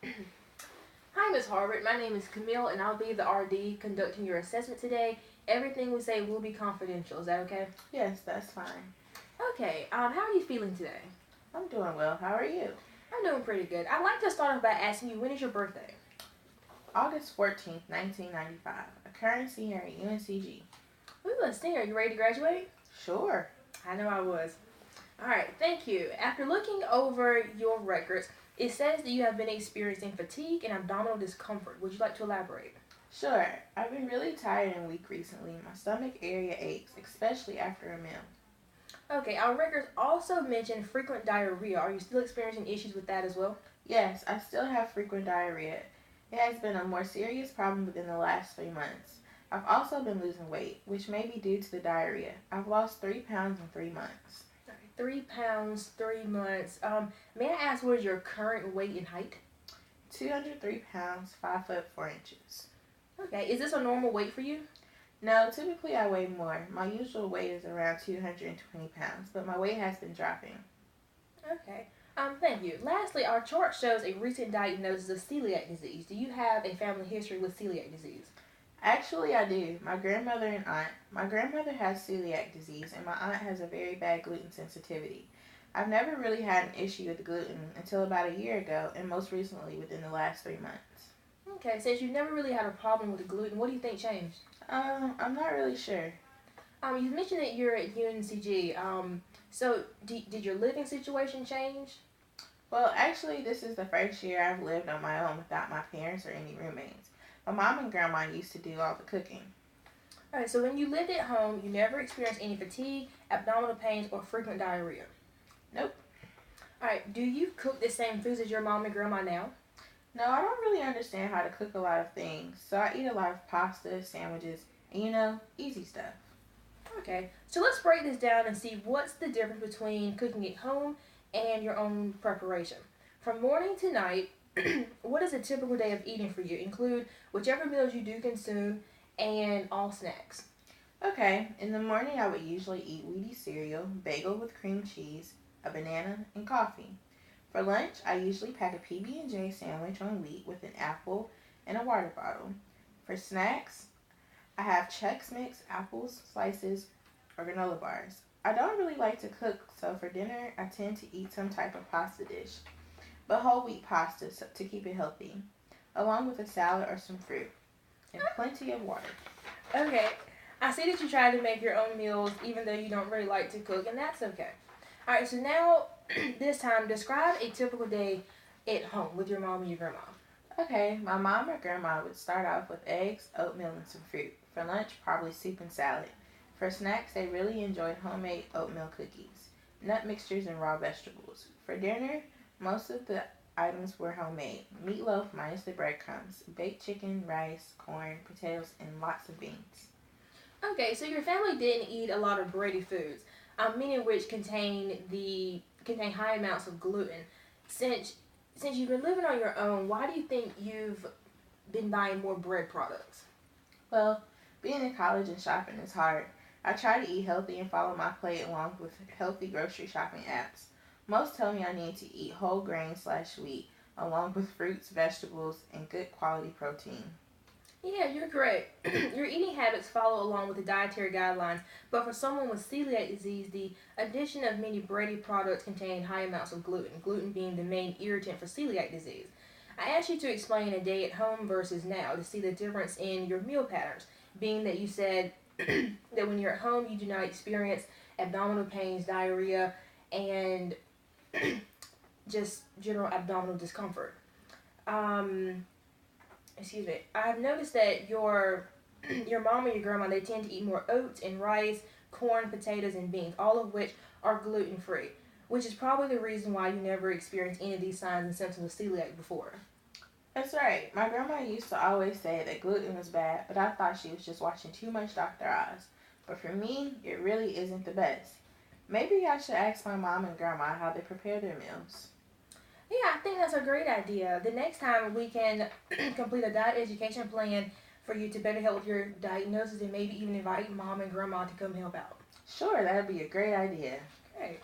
Hi, Miss Harvard. My name is Camille, and I'll be the RD conducting your assessment today. Everything we say will be confidential. Is that okay? Yes, that's fine. Okay. How are you feeling today? I'm doing well. How are you? I'm doing pretty good. I'd like to start off by asking you, when is your birthday? August 14th, 1995. A current senior at UNCG. Ooh, a senior. You ready to graduate? Sure. I know I was. All right. Thank you. After looking over your records, it says that you have been experiencing fatigue and abdominal discomfort. Would you like to elaborate? Sure. I've been really tired and weak recently. My stomach area aches, especially after a meal. Okay. Our records also mention frequent diarrhea. Are you still experiencing issues with that as well? Yes, I still have frequent diarrhea. It has been a more serious problem within the last 3 months. I've also been losing weight, which may be due to the diarrhea. I've lost 3 pounds in 3 months. 3 pounds, 3 months. May I ask what is your current weight and height? 203 pounds, 5 foot 4 inches. Okay, is this a normal weight for you? No, typically I weigh more. My usual weight is around 220 pounds, but my weight has been dropping. Okay. Thank you. Lastly, our chart shows a recent diagnosis of celiac disease. Do you have a family history with celiac disease? Actually, I do. My grandmother and aunt. My grandmother has celiac disease, and my aunt has a very bad gluten sensitivity. I've never really had an issue with gluten until about a year ago, and most recently within the last 3 months. Okay, since you've never really had a problem with the gluten, what do you think changed? I'm not really sure. You mentioned that you're at UNCG. So did your living situation change? Well, actually, this is the first year I've lived on my own without my parents or any roommates. My mom and grandma used to do all the cooking. Alright, so when you lived at home, you never experienced any fatigue, abdominal pains, or frequent diarrhea? Nope. Alright, do you cook the same foods as your mom and grandma now? No, I don't really understand how to cook a lot of things, so I eat a lot of pasta, sandwiches, and easy stuff. Okay, so let's break this down and see what's the difference between cooking at home and your own preparation. From morning to night, what is a typical day of eating for you? Include whichever meals you do consume and all snacks. Okay, in the morning I would usually eat wheaty cereal, bagel with cream cheese, a banana, and coffee. For lunch, I usually pack a PB&J sandwich on wheat with an apple and a water bottle. For snacks, I have Chex Mix, apples, slices, or granola bars. I don't really like to cook, so for dinner, I tend to eat some type of pasta dish, but whole wheat pasta to keep it healthy, along with a salad or some fruit, and plenty of water. Okay, I see that you try to make your own meals even though you don't really like to cook, and that's okay. Alright, so now, this time, describe a typical day at home with your mom and your grandma. Okay, my mom or grandma would start off with eggs, oatmeal, and some fruit. For lunch, probably soup and salad. For snacks, they really enjoyed homemade oatmeal cookies, nut mixtures, and raw vegetables. For dinner, most of the items were homemade. Meatloaf minus the breadcrumbs, baked chicken, rice, corn, potatoes, and lots of beans. Okay, so your family didn't eat a lot of bready foods, many of which contain high amounts of gluten. Since since you've been living on your own, why do you think you've been buying more bread products? Well, being in college and shopping is hard. I try to eat healthy and follow my plate along with healthy grocery shopping apps. Most tell me I need to eat whole grain slash wheat, along with fruits, vegetables, and good quality protein. Yeah, you're correct. Your eating habits follow along with the dietary guidelines, but for someone with celiac disease, the addition of many bready products contain high amounts of gluten, gluten being the main irritant for celiac disease. I asked you to explain a day at home versus now to see the difference in your meal patterns, being that you said that when you're at home, you do not experience abdominal pains, diarrhea, and just general abdominal discomfort. Um, Excuse me. I've noticed that your mom and your grandma, they tend to eat more oats and rice, corn, potatoes, and beans, all of which are gluten free, which is probably the reason why you never experienced any of these signs and symptoms of celiac before. That's right. My grandma used to always say that gluten was bad, but I thought she was just watching too much Dr. Oz. But for me, it really isn't the best. Maybe I should ask my mom and grandma how they prepare their meals. Yeah, I think that's a great idea. The next time we can complete a diet education plan for you to better help with your diagnosis and maybe even invite mom and grandma to come help out. Sure, that'd be a great idea. Great.